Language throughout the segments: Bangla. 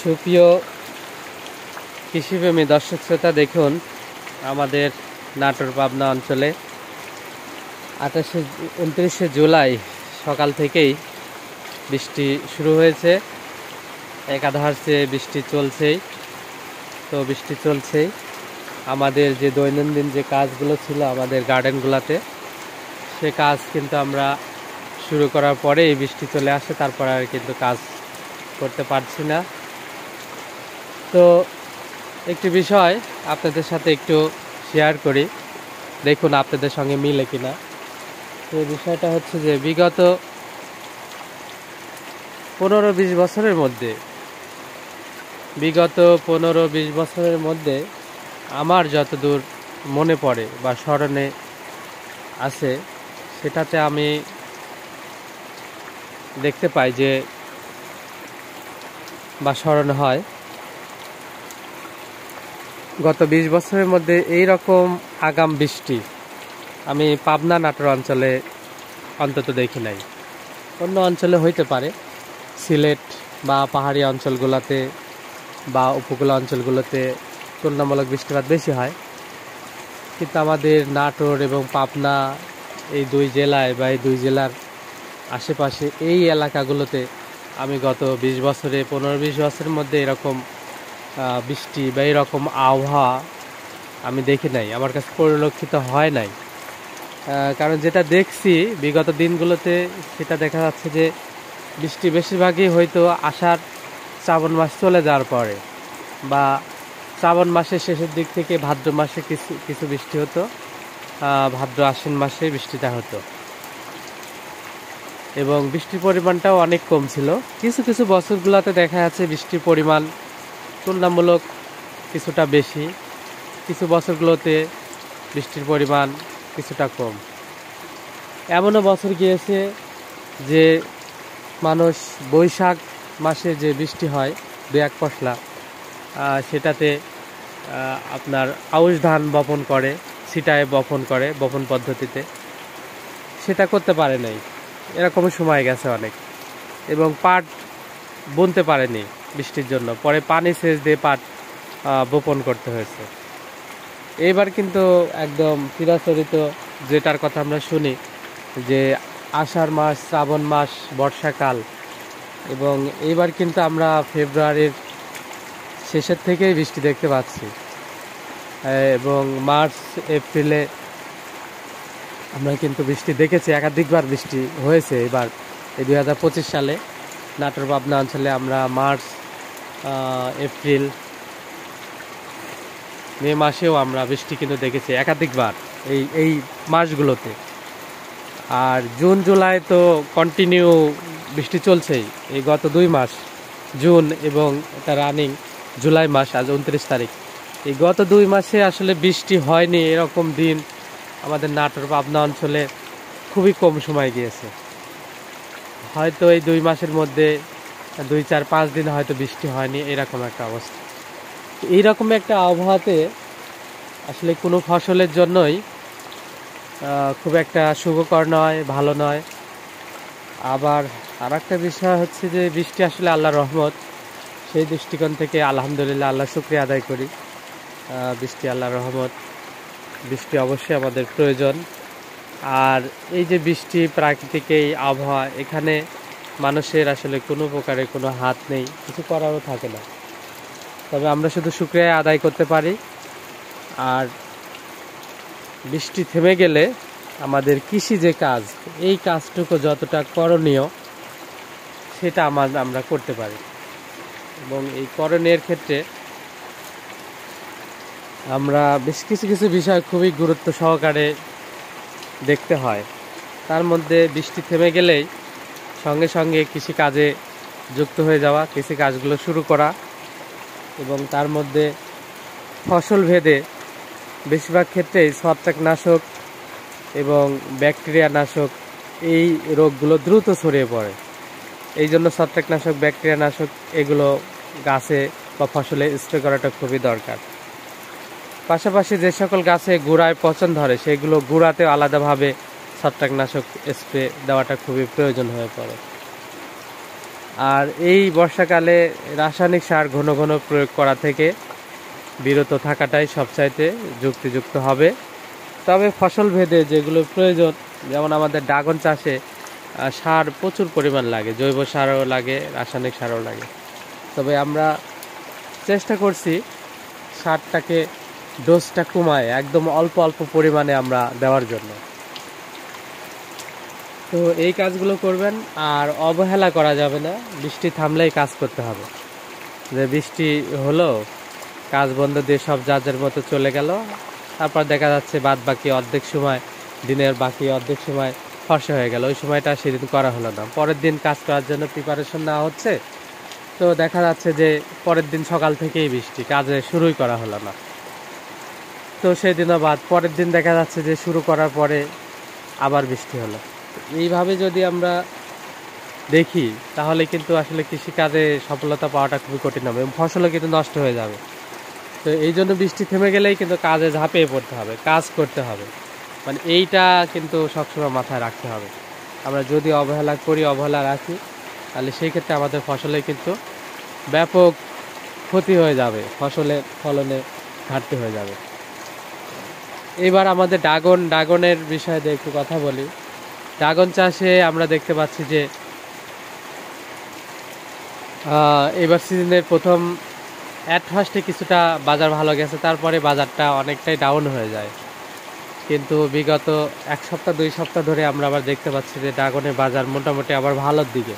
সুপ্রিয় কৃষিপ্রেমী দর্শক শ্রোতা, দেখুন আমাদের নাটোর পাবনা অঞ্চলে 29শে জুলাই সকাল থেকেই বৃষ্টি শুরু হয়েছে। একাধার চেয়ে বৃষ্টি চলছেই। তো বৃষ্টি চলছেই, আমাদের যে দৈনন্দিন যে কাজগুলো ছিল আমাদের গার্ডেনগুলোতে, সে কাজ কিন্তু আমরা শুরু করার পরে এই বৃষ্টি চলে আসে, তারপর আর কিন্তু কাজ করতে পারছি না। তো একটি বিষয় আপনাদের সাথে একটু শেয়ার করি, দেখুন আপনাদের সঙ্গে মিলে কিনা। তো বিষয়টা হচ্ছে যে বিগত 15-20 বছরের মধ্যে আমার যতদূর মনে পড়ে বা স্মরণে আছে, সেটাতে আমি দেখতে পাই যে বা স্মরণ হয়, গত 20 বছরের মধ্যে এই রকম আগাম বৃষ্টি আমি পাবনা নাটোর অঞ্চলে অন্তত দেখি নাই। অন্য অঞ্চলে হইতে পারে, সিলেট বা পাহাড়ি অঞ্চলগুলোতে বা উপকূল অঞ্চলগুলোতে তুলনামূলক বৃষ্টিপাত বেশি হয়, কিন্তু আমাদের নাটোর এবং পাবনা এই দুই জেলায় বা এই দুই জেলার আশেপাশে এই এলাকাগুলোতে আমি গত 15-20 বছরের মধ্যে এরকম বৃষ্টি বা এরকম আবহাওয়া আমি দেখি নাই, আমার কাছে পরিলক্ষিত হয় নাই। কারণ যেটা দেখছি বিগত দিনগুলোতে, সেটা দেখা যাচ্ছে যে বৃষ্টি বেশিরভাগই হয়তো আষাঢ় শ্রাবণ মাস চলে যাওয়ার পরে বা শ্রাবণ মাসের শেষের দিক থেকে ভাদ্র মাসে কিছু বৃষ্টি হতো, ভাদ্র আশ্বিন মাসে বৃষ্টিটা হতো এবং বৃষ্টির পরিমাণটাও অনেক কম ছিল। কিছু কিছু বছরগুলোতে দেখা যাচ্ছে বৃষ্টির পরিমাণ তুলনামূলক কিছুটা বেশি, কিছু বছরগুলোতে বৃষ্টির পরিমাণ কিছুটা কম। এমনও বছর গিয়েছে যে মানুষ বৈশাখ মাসে যে বৃষ্টি হয় 2-1 পশলা, সেটাতে আপনার আউশ ধান বপন করে, ছিটায় বপন করে বপন পদ্ধতিতে, সেটা করতে পারে নাই, এরকম সময় গেছে অনেক। এবং পাট বুনতে পারেনি বৃষ্টির জন্য, পরে পানি সেচ দিয়ে পাট বপন করতে হয়েছে। এইবার কিন্তু একদম চিরাচরিত যেটার কথা আমরা শুনি যে আষাঢ় মাস, শ্রাবণ মাস, বর্ষাকাল, এবং এইবার কিন্তু আমরা ফেব্রুয়ারির শেষের থেকেই বৃষ্টি দেখতে পাচ্ছি এবং মার্চ এপ্রিলে আমরা কিন্তু বৃষ্টি দেখেছি, একাধিকবার বৃষ্টি হয়েছে। এবার এই 2025 সালে নাটোর পাবনা অঞ্চলে আমরা মার্চ, এপ্রিল, মে মাসেও আমরা বৃষ্টি কিন্তু দেখেছি একাধিকবার এই মাসগুলোতে। আর জুন জুলাই তো কন্টিনিউ বৃষ্টি চলছেই। এই গত 2 মাস, জুন এবং এটা রানিং জুলাই মাস, আজ 29 তারিখ, এই গত 2 মাসে আসলে বৃষ্টি হয়নি এরকম দিন আমাদের নাটোর পাবনা অঞ্চলে খুবই কম সময় গিয়েছে। হয়তো এই 2 মাসের মধ্যে 2-4-5 দিন হয়তো বৃষ্টি হয়নি, এরকম একটা অবস্থা। এইরকম একটা আবহাওয়াতে আসলে কোনো ফসলের জন্যই খুব একটা সুখকর নয়, ভালো নয়। আবার আর একটা বিষয় হচ্ছে যে বৃষ্টি আসলে আল্লাহর রহমত, সেই দৃষ্টিকোণ থেকে আলহামদুলিল্লাহ, আল্লাহ শুকরিয়া আদায় করি। বৃষ্টি আল্লাহর রহমত, বৃষ্টি অবশ্যই আমাদের প্রয়োজন। আর এই যে বৃষ্টি, প্রাকৃতিক এই আবহাওয়া, এখানে মানুষের আসলে কোনো প্রকারে কোনো হাত নেই, কিছু করারও থাকে না, তবে আমরা শুধু শুকরিয়া আদায় করতে পারি। আর বৃষ্টি থেমে গেলে আমাদের কৃষি যে কাজ, এই কাজটুকু যতটা করণীয় সেটা আমরা করতে পারি, এবং এই করণীয়ের ক্ষেত্রে আমরা বেশ কিছু বিষয় খুবই গুরুত্ব সহকারে দেখতে হয়। তার মধ্যে বৃষ্টি থেমে গেলেই সঙ্গে সঙ্গে কৃষি কাজে যুক্ত হয়ে যাওয়া, কৃষি কাজগুলো শুরু করা, এবং তার মধ্যে ফসল ভেদে বেশিরভাগ ক্ষেত্রেই ছত্রাকনাশক এবং ব্যাকটেরিয়া নাশক, এই রোগগুলো দ্রুত ছড়িয়ে পড়ে। এই জন্য ছত্রাকনাশক, ব্যাকটেরিয়া নাশক এগুলো গাছে বা ফসলে স্প্রে করাটা খুবই দরকার। পাশাপাশি যে সকল গাছে গোড়ায় পচন ধরে, সেগুলো গোড়াতে আলাদাভাবে ছত্রাকনাশক স্প্রে দেওয়াটা খুবই প্রয়োজন হয়ে পড়ে। আর এই বর্ষাকালে রাসায়নিক সার ঘন ঘন প্রয়োগ করা থেকে বিরত থাকাটাই সবচাইতে যুক্তিযুক্ত হবে। তবে ফসল ভেদে যেগুলো প্রয়োজন, যেমন আমাদের ড্রাগন চাষে সার প্রচুর পরিমাণ লাগে, জৈব সারও লাগে, রাসায়নিক সারও লাগে। তবে আমরা চেষ্টা করছি সারটাকে ডোজটা কমায় একদম অল্প অল্প পরিমাণে আমরা দেওয়ার জন্য। তো এই কাজগুলো করবেন, আর অবহেলা করা যাবে না। বৃষ্টি থামলেই কাজ করতে হবে। যে বৃষ্টি হলো, কাজ বন্ধ দিয়ে সব যার মতো চলে গেল, তারপর দেখা যাচ্ছে বাদ বাকি অর্ধেক সময়, দিনের বাকি অর্ধেক সময় ফর্সা হয়ে গেল, ওই সময়টা সেদিন করা হলো না। পরের দিন কাজ করার জন্য প্রিপারেশন নেওয়া হচ্ছে, তো দেখা যাচ্ছে যে পরের দিন সকাল থেকেই বৃষ্টি, কাজে শুরুই করা হলো না। তো সেদিনও বাদ, পরের দিন দেখা যাচ্ছে যে শুরু করার পরে আবার বৃষ্টি হলো। এইভাবে যদি আমরা দেখি তাহলে কিন্তু আসলে কৃষিকাজে সফলতা পাওয়াটা খুবই কঠিন হবে এবং ফসলও কিন্তু নষ্ট হয়ে যাবে। তো এই জন্য বৃষ্টি থেমে গেলেই কিন্তু কাজে ঝাঁপিয়ে পড়তে হবে, কাজ করতে হবে। মানে এইটা কিন্তু সবসময় মাথায় রাখতে হবে। আমরা যদি অবহেলা করি, অবহেলা রাখি, তাহলে সেই ক্ষেত্রে আমাদের ফসলে কিন্তু ব্যাপক ক্ষতি হয়ে যাবে, ফসলের ফলনে ঘাটতি হয়ে যাবে। এবার আমাদের ড্রাগনের বিষয়ে একটু কথা বলি। ড্রাগন চাষে আমরা দেখতে পাচ্ছি যে এবার সিজনের প্রথম ফার্স্টে কিছুটা বাজার ভালো গেছে, তারপরে বাজারটা অনেকটাই ডাউন হয়ে যায়। কিন্তু বিগত 1 সপ্তাহ 2 সপ্তাহ ধরে আমরা আবার দেখতে পাচ্ছি যে ড্রাগনের বাজার মোটামুটি আবার ভালোর দিকে।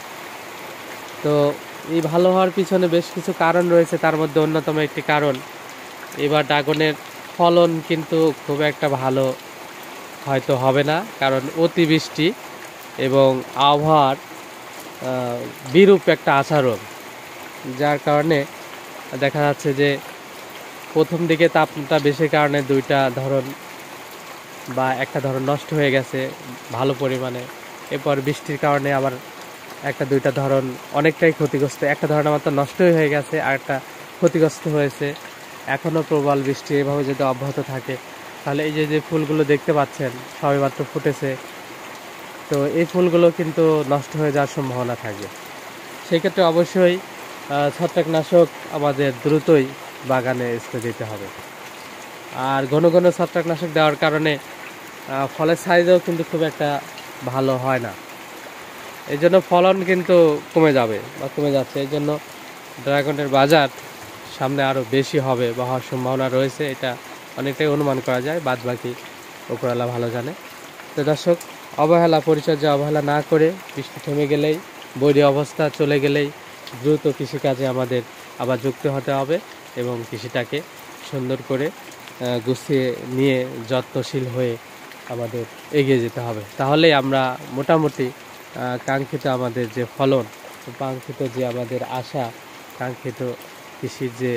তো এই ভালো হওয়ার পিছনে বেশ কিছু কারণ রয়েছে, তার মধ্যে অন্যতম একটি কারণ, এবার ড্রাগনের ফলন কিন্তু খুব একটা ভালো হয়তো হবে না, কারণ অতিবৃষ্টি এবং আবহাওয়ার বিরূপ একটা আচরণ, যার কারণে দেখা যাচ্ছে যে প্রথম দিকে তাপমাত্রা বেশির কারণে দুইটা ধরন বা একটা ধরন নষ্ট হয়ে গেছে ভালো পরিমাণে। এরপর বৃষ্টির কারণে আবার একটা দুইটা ধরন অনেকটাই ক্ষতিগ্রস্ত, একটা ধরন আমার তো নষ্টই হয়ে গেছে, আর একটা ক্ষতিগ্রস্ত হয়েছে। এখনও প্রবল বৃষ্টি এভাবে যদি অব্যাহত থাকে, তাহলে এই যে ফুলগুলো দেখতে পাচ্ছেন সবেমাত্র ফুটেছে, তো এই ফুলগুলো কিন্তু নষ্ট হয়ে যাওয়ার সম্ভাবনা থাকবে। সেক্ষেত্রে অবশ্যই ছত্রাকনাশক আমাদের দ্রুতই বাগানে স্প্রে দিতে হবে। আর ঘন ঘন ছত্রাকনাশক দেওয়ার কারণে ফলের সাইজও কিন্তু খুব একটা ভালো হয় না, এই জন্য ফলন কিন্তু কমে যাবে বা কমে যাচ্ছে। এই জন্য ড্রাগনের বাজার সামনে আরও বেশি হবে বা হওয়ার সম্ভাবনা রয়েছে, এটা অনেকটাই অনুমান করা যায়, বাদ বাকি উপরওয়ালা ভালো জানে। তো দর্শক, পরিচর্যা অবহেলা না করে বৃষ্টি থেমে গেলেই, বৈরী অবস্থা চলে গেলেই দ্রুত কৃষিকাজে আমাদের আবার যুক্ত হতে হবে এবং কৃষিটাকে সুন্দর করে গুছিয়ে নিয়ে যত্নশীল হয়ে আমাদের এগিয়ে যেতে হবে। তাহলেই আমরা মোটামুটি কাঙ্ক্ষিত আমাদের যে ফলন, কাঙ্ক্ষিত যে আমাদের আশা, কাঙ্ক্ষিত কৃষির যে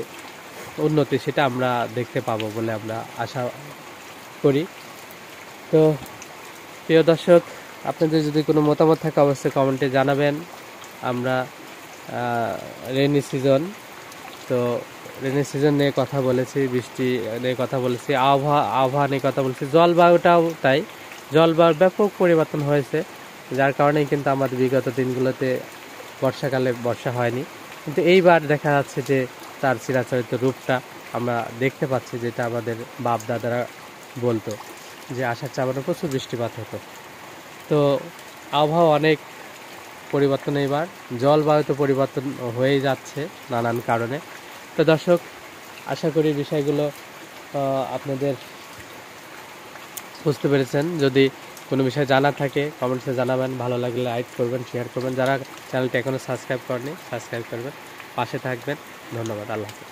উন্নতি, সেটা আমরা দেখতে পাবো বলে আমরা আশা করি। তো প্রিয় দর্শক, আপনাদের যদি কোনো মতামত থাকে অবশ্যই কমেন্টে জানাবেন। আমরা রেনি সিজন, তো রেনি সিজন নিয়ে কথা বলেছি, বৃষ্টি নিয়ে কথা বলেছি, আবহাওয়া নিয়ে কথা বলেছি, জলবায়ুটাও তাই, জলবায়ুর ব্যাপক পরিবর্তন হয়েছে, যার কারণেই কিন্তু আমাদের বিগত দিনগুলোতে বর্ষাকালে বর্ষা হয়নি। কিন্তু এইবার দেখা যাচ্ছে যে তার চিরাচরিত রূপটা আমরা দেখতে পাচ্ছি, যেটা আমাদের বাপ দাদারা বলতো যে আষাঢ় শ্রাবণে প্রচুর বৃষ্টিপাত হতো। তো আবহাওয়া অনেক পরিবর্তন, এবার জলবায়ুতে পরিবর্তন হয়েই যাচ্ছে নানান কারণে। তো দর্শক, আশা করি বিষয়গুলো আপনাদের বুঝতে পেরেছেন। যদি কোনো বিষয় জানা থাকে কমেন্টসে জানাবেন, ভালো লাগলে লাইক করবেন, শেয়ার করবেন, যারা চ্যানেলটি এখনও সাবস্ক্রাইব করেনি সাবস্ক্রাইব করবেন, পাশে থাকবেন। ধন্যবাদ, আল্লাহ হাফেজ।